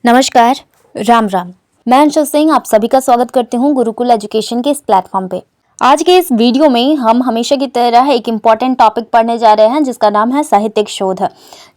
नमस्कार, राम राम। मैं अंशु सिंह आप सभी का स्वागत करती हूँ गुरुकुल एजुकेशन के इस प्लेटफॉर्म पे। आज के इस वीडियो में हम हमेशा की तरह एक इम्पॉर्टेंट टॉपिक पढ़ने जा रहे हैं जिसका नाम है साहित्यिक शोध।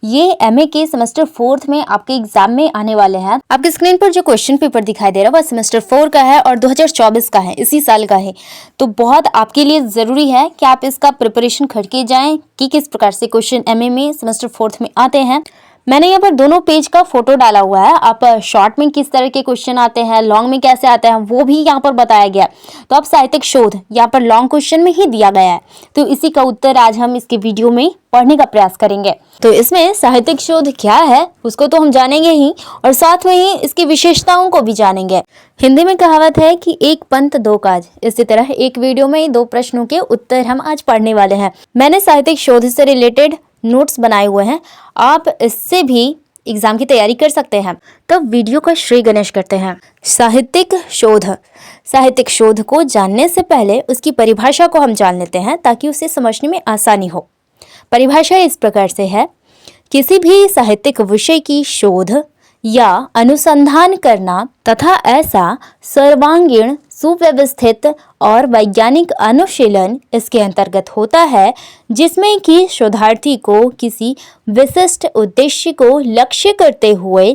ये एमए के सेमेस्टर 4 में आपके एग्जाम में आने वाले हैं। आपके स्क्रीन पर जो क्वेश्चन पेपर दिखाई दे रहा है वह सेमेस्टर 4 का है और 2024 का है, इसी साल का है। तो बहुत आपके लिए जरूरी है कि आप इसका प्रिपरेशन करके जाएं कि किस प्रकार से क्वेश्चन एमए में सेमेस्टर 4 में आते हैं। मैंने यहाँ पर दोनों पेज का फोटो डाला हुआ है। आप शॉर्ट में किस तरह के क्वेश्चन आते हैं, लॉन्ग में कैसे आते हैं वो भी यहाँ पर बताया गया। तो अब साहित्यिक शोध यहाँ पर लॉन्ग क्वेश्चन में ही दिया गया है, तो इसी का उत्तर आज हम इसके वीडियो में पढ़ने का प्रयास करेंगे। तो इसमें साहित्यिक शोध क्या है उसको तो हम जानेंगे ही और साथ में ही इसकी विशेषताओं को भी जानेंगे। हिंदी में कहावत है कि एक पंथ दो काज, इसी तरह एक वीडियो में 2 प्रश्नों के उत्तर हम आज पढ़ने वाले हैं। मैंने साहित्यिक शोध से रिलेटेड नोट्स बनाए हुए हैं, आप इससे भी एग्जाम की तैयारी कर सकते हैं। तो वीडियो का श्री गणेश करते हैं। साहित्यिक शोध को जानने से पहले उसकी परिभाषा को हम जान लेते हैं ताकि उसे समझने में आसानी हो। परिभाषा इस प्रकार से है, किसी भी साहित्यिक विषय की शोध या अनुसंधान करना तथा ऐसा सर्वांगीण सुव्यवस्थित और वैज्ञानिक अनुशीलन इसके अंतर्गत होता है जिसमें कि शोधार्थी को किसी विशिष्ट उद्देश्य को लक्ष्य करते हुए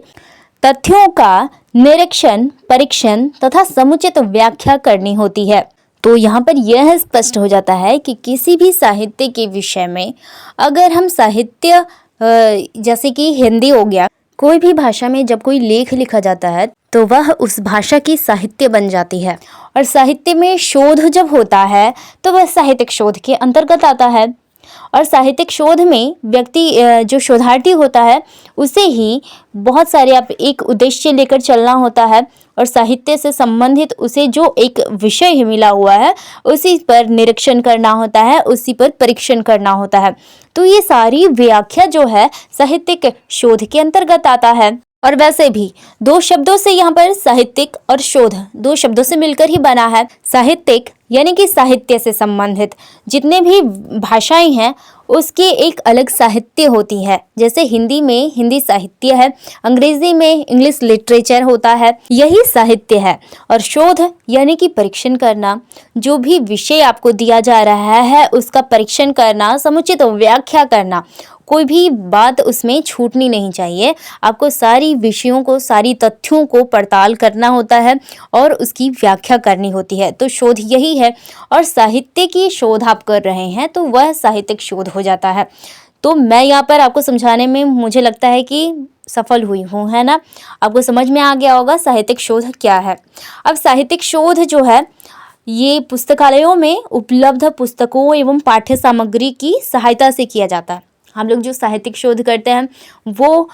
तथ्यों का निरीक्षण, परीक्षण तथा समुचित व्याख्या करनी होती है। तो यहाँ पर यह स्पष्ट हो जाता है कि किसी भी साहित्य के विषय में अगर हम साहित्य जैसे कि हिंदी हो गया, कोई भी भाषा में जब कोई लेख लिखा जाता है तो वह उस भाषा की साहित्य बन जाती है और साहित्य में शोध जब होता है तो वह साहित्यिक शोध के अंतर्गत आता है। और साहित्यिक शोध में व्यक्ति जो शोधार्थी होता है उसे ही बहुत सारे आप एक उद्देश्य लेकर चलना होता है और साहित्य से संबंधित उसे जो एक विषय मिला हुआ है उसी पर निरीक्षण करना होता है, उसी पर परीक्षण करना होता है। तो ये सारी व्याख्या जो है साहित्यिक शोध के अंतर्गत आता है। और वैसे भी 2 शब्दों से यहाँ पर साहित्यिक और शोध 2 शब्दों से मिलकर ही बना है। साहित्यिक यानी कि साहित्य से संबंधित जितने भी भाषाएं हैं उसके एक अलग साहित्य होती है। जैसे हिंदी में हिंदी साहित्य है, अंग्रेजी में इंग्लिश लिटरेचर होता है, यही साहित्य है। और शोध यानी कि परीक्षण करना, जो भी विषय आपको दिया जा रहा है उसका परीक्षण करना, समुचित व्याख्या करना, कोई भी बात उसमें छूटनी नहीं चाहिए। आपको सारी विषयों को, सारी तथ्यों को पड़ताल करना होता है और उसकी व्याख्या करनी होती है। तो शोध यही है और साहित्य की शोध आप कर रहे हैं तो वह साहित्यिक शोध हो जाता है। तो मैं यहाँ पर आपको समझाने में मुझे लगता है कि सफल हुई हूँ, है ना। आपको समझ में आ गया होगा साहित्यिक शोध क्या है। अब साहित्यिक शोध जो है ये पुस्तकालयों में उपलब्ध पुस्तकों एवं पाठ्य सामग्री की सहायता से किया जाता है। हम लोग जो साहित्यिक शोध करते हैं वो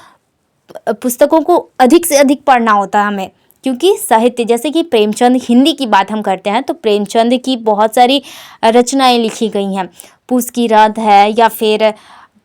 पुस्तकों को अधिक से अधिक पढ़ना होता है हमें, क्योंकि साहित्य जैसे कि प्रेमचंद, हिंदी की बात हम करते हैं तो प्रेमचंद की बहुत सारी रचनाएं लिखी गई हैं। पूस की रात है या फिर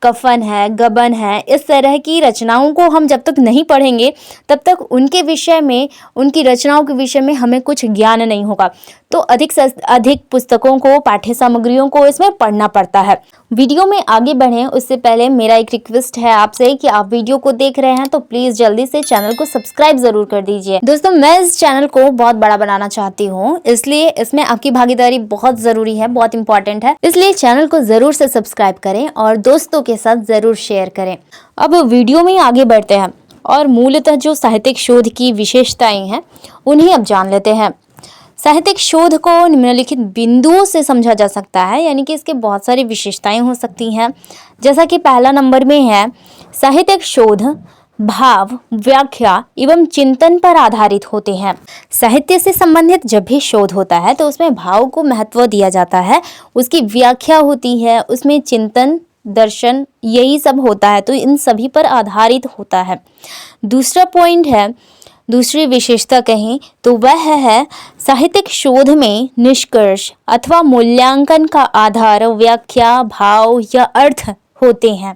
कफन है, गबन है, इस तरह की रचनाओं को हम जब तक नहीं पढ़ेंगे तब तक उनके विषय में, उनकी रचनाओं के विषय में हमें कुछ ज्ञान नहीं होगा। तो अधिक से अधिक पुस्तकों को, पाठ्य सामग्रियों को इसमें पढ़ना पड़ता है। वीडियो में आगे बढ़ें उससे पहले मेरा एक रिक्वेस्ट है आपसे कि आप वीडियो को देख रहे हैं तो प्लीज़ जल्दी से चैनल को सब्सक्राइब ज़रूर कर दीजिए। दोस्तों, मैं इस चैनल को बहुत बड़ा बनाना चाहती हूँ, इसलिए इसमें आपकी भागीदारी बहुत ज़रूरी है, बहुत इंपॉर्टेंट है। इसलिए चैनल को ज़रूर से सब्सक्राइब करें और दोस्तों के साथ ज़रूर शेयर करें। अब वीडियो में आगे बढ़ते हैं और मूलतः जो साहित्यिक शोध की विशेषताएं हैं उन्हें अब जान लेते हैं। साहित्यिक शोध को निम्नलिखित बिंदुओं से समझा जा सकता है, यानी कि इसके बहुत सारी विशेषताएं हो सकती हैं। जैसा कि पहला नंबर में है, साहित्यिक शोध भाव, व्याख्या एवं चिंतन पर आधारित होते हैं। साहित्य से संबंधित जब भी शोध होता है तो उसमें भाव को महत्व दिया जाता है, उसकी व्याख्या होती है, उसमें चिंतन, दर्शन, यही सब होता है। तो इन सभी पर आधारित होता है। दूसरा पॉइंट है, दूसरी विशेषता कहें तो वह है साहित्यिक शोध में निष्कर्ष अथवा मूल्यांकन का आधार, व्याख्या, भाव या अर्थ होते हैं।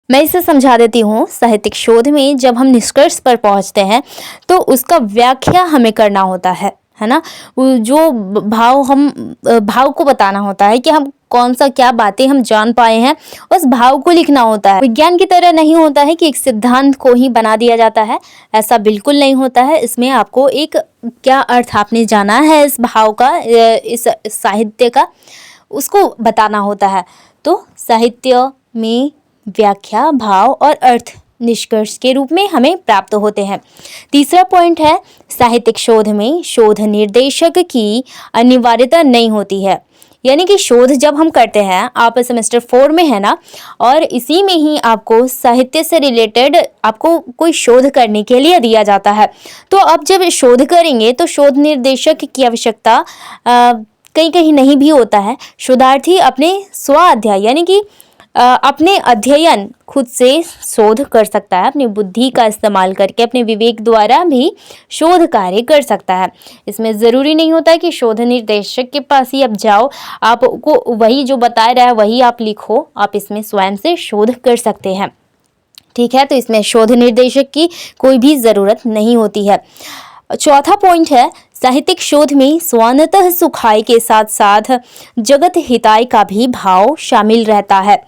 मैं इसे समझा देती हूँ। साहित्यिक शोध में जब हम निष्कर्ष पर पहुँचते हैं तो उसका व्याख्या हमें करना होता है। है ना। जो भाव को बताना होता है कि हम कौन सा क्या बातें हम जान पाए हैं, उस भाव को लिखना होता है। विज्ञान की तरह नहीं होता है कि एक सिद्धांत को ही बना दिया जाता है, ऐसा बिल्कुल नहीं होता है। इसमें आपको एक क्या अर्थ आपने जाना है इस भाव का, इस साहित्य का, उसको बताना होता है। तो साहित्य में व्याख्या, भाव और अर्थ निष्कर्ष के रूप में हमें प्राप्त होते हैं। तीसरा पॉइंट है, साहित्यिक शोध में शोध निर्देशक की अनिवार्यता नहीं होती है। यानी कि शोध जब हम करते हैं, आप सेमेस्टर 4 में है ना, और इसी में ही आपको साहित्य से रिलेटेड आपको कोई शोध करने के लिए दिया जाता है। तो अब जब शोध करेंगे तो शोध निर्देशक की आवश्यकता कहीं कहीं नहीं भी होता है। शोधार्थी अपने स्वाध्याय यानी कि अपने अध्ययन खुद से शोध कर सकता है, अपनी बुद्धि का इस्तेमाल करके, अपने विवेक द्वारा भी शोध कार्य कर सकता है। इसमें ज़रूरी नहीं होता है कि शोध निर्देशक के पास ही आप जाओ, आपको वही जो बता रहा है वही आप लिखो। आप इसमें स्वयं से शोध कर सकते हैं, ठीक है। तो इसमें शोध निर्देशक की कोई भी ज़रूरत नहीं होती है। चौथा पॉइंट है, साहित्यिक शोध में स्वान्तः सुखाय के साथ साथ जगत हिताय का भी भाव शामिल रहता है।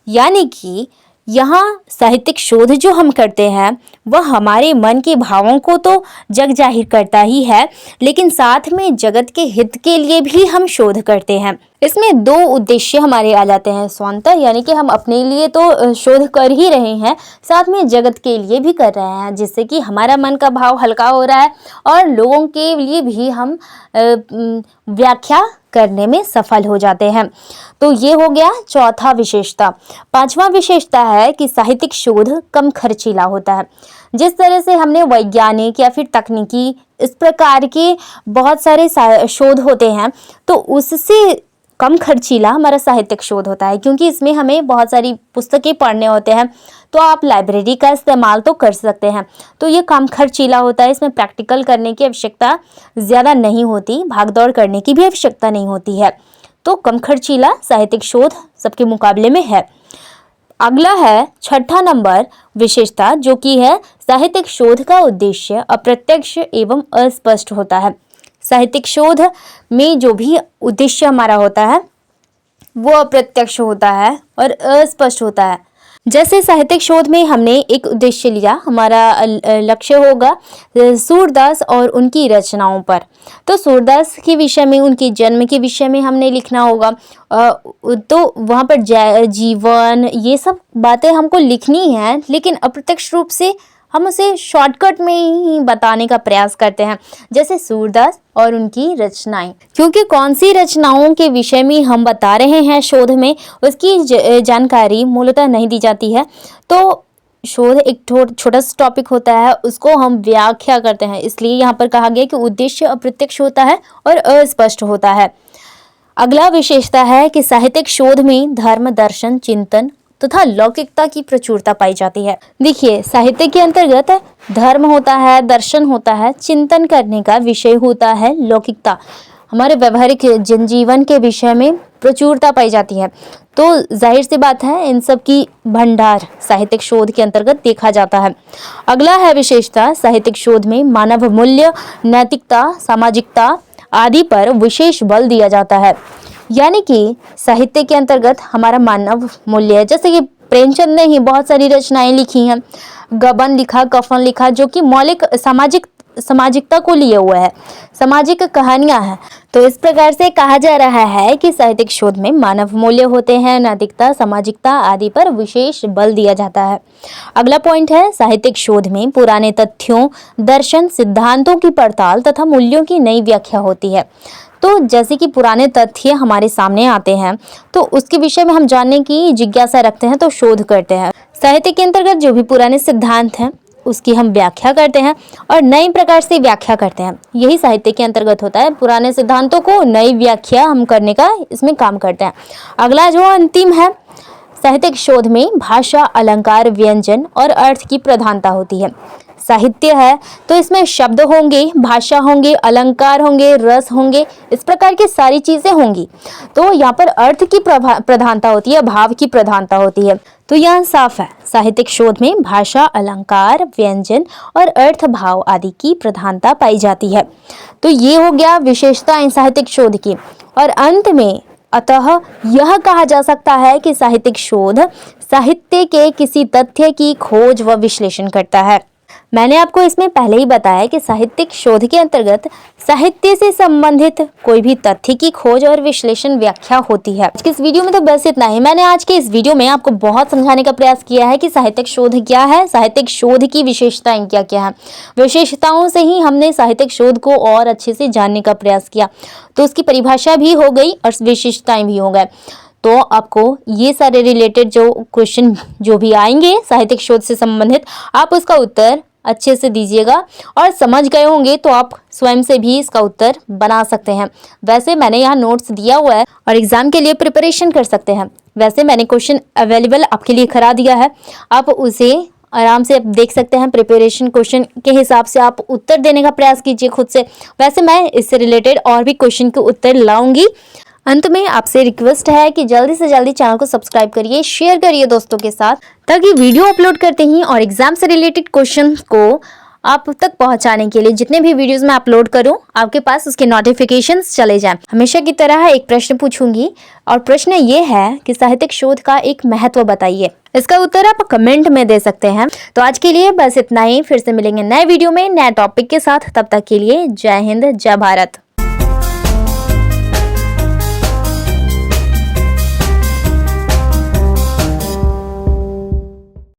यानी कि यहाँ साहित्यिक शोध जो हम करते हैं वह हमारे मन के भावों को तो जग जाहिर करता ही है, लेकिन साथ में जगत के हित के लिए भी हम शोध करते हैं। इसमें दो उद्देश्य हमारे आ जाते हैं, स्वान्तः यानी कि हम अपने लिए तो शोध कर ही रहे हैं, साथ में जगत के लिए भी कर रहे हैं, जिससे कि हमारा मन का भाव हल्का हो रहा है और लोगों के लिए भी हम व्याख्या करने में सफल हो जाते हैं। तो ये हो गया चौथा विशेषता। पांचवा विशेषता है कि साहित्यिक शोध कम खर्चीला होता है। जिस तरह से हमने वैज्ञानिक या फिर तकनीकी इस प्रकार के बहुत सारे शोध होते हैं, तो उससे कम खर्चीला हमारा साहित्यिक शोध होता है, क्योंकि इसमें हमें बहुत सारी पुस्तकें पढ़ने होते हैं। तो आप लाइब्रेरी का इस्तेमाल तो कर सकते हैं, तो ये कम खर्चीला होता है। इसमें प्रैक्टिकल करने की आवश्यकता ज़्यादा नहीं होती, भागदौड़ करने की भी आवश्यकता नहीं होती है। तो कम खर्चीला साहित्यिक शोध सबके मुकाबले में है। अगला है छठा नंबर विशेषता, जो कि है साहित्यिक शोध का उद्देश्य अप्रत्यक्ष एवं अस्पष्ट होता है। साहित्यिक शोध में जो भी उद्देश्य हमारा होता है वो अप्रत्यक्ष होता है और अस्पष्ट होता है। जैसे साहित्यिक शोध में हमने एक उद्देश्य लिया, हमारा लक्ष्य होगा सूरदास और उनकी रचनाओं पर। तो सूरदास के विषय में, उनके जन्म के विषय में हमने लिखना होगा, तो वहाँ पर जीवन, ये सब बातें हमको लिखनी है, लेकिन अप्रत्यक्ष रूप से हम उसे शॉर्टकट में ही बताने का प्रयास करते हैं। जैसे सूरदास और उनकी रचनाएं, क्योंकि कौन सी रचनाओं के विषय में हम बता रहे हैं शोध में, उसकी जानकारी मूलतः नहीं दी जाती है। तो शोध एक छोटा सा टॉपिक होता है, उसको हम व्याख्या करते हैं। इसलिए यहाँ पर कहा गया कि उद्देश्य अप्रत्यक्ष होता है और अस्पष्ट होता है। अगला विशेषता है कि साहित्यिक शोध में धर्म, दर्शन, चिंतन तथा लौकिकता की प्रचुरता पाई जाती है। देखिए, साहित्य के अंतर्गत धर्म होता है, दर्शन होता है, चिंतन करने का विषय होता है लौकिकता। हमारे व्यवहारिक जनजीवन के विषय में प्रचुरता पाई जाती है। तो जाहिर सी बात है, इन सब की भंडार साहित्यिक शोध के अंतर्गत देखा जाता है। अगला है विशेषता, साहित्यिक शोध में मानव मूल्य, नैतिकता, सामाजिकता आदि पर विशेष बल दिया जाता है। यानी कि साहित्य के अंतर्गत हमारा मानव मूल्य है। जैसे कि प्रेमचंद ने ही बहुत सारी रचनाएं लिखी हैं, गबन लिखा, कफन लिखा, जो कि मौलिक सामाजिकता को लिए हुए है, सामाजिक कहानियां हैं। तो इस प्रकार से कहा जा रहा है कि साहित्यिक शोध में मानव मूल्य होते हैं, नैतिकता, सामाजिकता आदि पर विशेष बल दिया जाता है। अगला पॉइंट है, साहित्यिक शोध में पुराने तथ्यों, दर्शन, सिद्धांतों की पड़ताल तथा मूल्यों की नई व्याख्या होती है। तो जैसे कि पुराने तथ्य हमारे सामने आते हैं, तो उसके विषय में हम जानने की जिज्ञासा रखते हैं, तो शोध करते हैं। साहित्य के अंतर्गत जो भी पुराने सिद्धांत हैं उसकी हम व्याख्या करते हैं और नई प्रकार से व्याख्या करते हैं। यही साहित्य के अंतर्गत होता है, पुराने सिद्धांतों को नई व्याख्या हम करने का इसमें काम करते हैं। अगला जो अंतिम है, साहित्यिक शोध में भाषा, अलंकार, व्यंजन और अर्थ की प्रधानता होती है। साहित्य है तो इसमें शब्द होंगे, भाषा होंगे, अलंकार होंगे, रस होंगे, इस प्रकार की सारी चीजें होंगी। तो यहाँ पर अर्थ की प्रधानता होती है, भाव की प्रधानता होती है। तो यहाँ साफ है, साहित्यिक शोध में भाषा, अलंकार, व्यंजन और अर्थ भाव आदि की प्रधानता पाई जाती है। तो ये हो गया विशेषताएं साहित्यिक शोध की। और अंत में अतः यह कहा जा सकता है कि साहित्यिक शोध साहित्य के किसी तथ्य की खोज व विश्लेषण करता है। मैंने आपको इसमें पहले ही बताया कि साहित्यिक शोध के अंतर्गत साहित्य से संबंधित कोई भी तथ्य की खोज और विश्लेषण व्याख्या होती है। आज के इस वीडियो में तो बस इतना ही। मैंने आज के इस वीडियो में आपको बहुत समझाने का प्रयास किया है कि साहित्यिक शोध क्या है, साहित्यिक शोध की विशेषताएं क्या क्या है। विशेषताओं से ही हमने साहित्यिक शोध को और अच्छे से जानने का प्रयास किया, तो उसकी परिभाषा भी हो गई और विशेषताएं भी हो गए। तो आपको ये सारे रिलेटेड जो क्वेश्चन जो भी आएंगे साहित्यिक शोध से संबंधित, आप उसका उत्तर अच्छे से दीजिएगा और समझ गए होंगे तो आप स्वयं से भी इसका उत्तर बना सकते हैं। वैसे मैंने यहाँ नोट्स दिया हुआ है और एग्जाम के लिए प्रिपरेशन कर सकते हैं। वैसे मैंने क्वेश्चन अवेलेबल आपके लिए करा दिया है, आप उसे आराम से आप देख सकते हैं। प्रिपरेशन क्वेश्चन के हिसाब से आप उत्तर देने का प्रयास कीजिए खुद से। वैसे मैं इससे रिलेटेड और भी क्वेश्चन के उत्तर लाऊंगी। अंत में आपसे रिक्वेस्ट है कि जल्दी से जल्दी चैनल को सब्सक्राइब करिए, शेयर करिए दोस्तों के साथ, ताकि वीडियो अपलोड करते ही और एग्जाम से रिलेटेड क्वेश्चन को आप तक पहुंचाने के लिए जितने भी वीडियोस मैं अपलोड करूं आपके पास उसके नोटिफिकेशंस चले जाएं। हमेशा की तरह एक प्रश्न पूछूंगी और प्रश्न ये है कि साहित्यिक शोध का एक महत्व बताइए। इसका उत्तर आप कमेंट में दे सकते हैं। तो आज के लिए बस इतना ही। फिर से मिलेंगे नए वीडियो में नए टॉपिक के साथ। तब तक के लिए जय हिंद, जय भारत।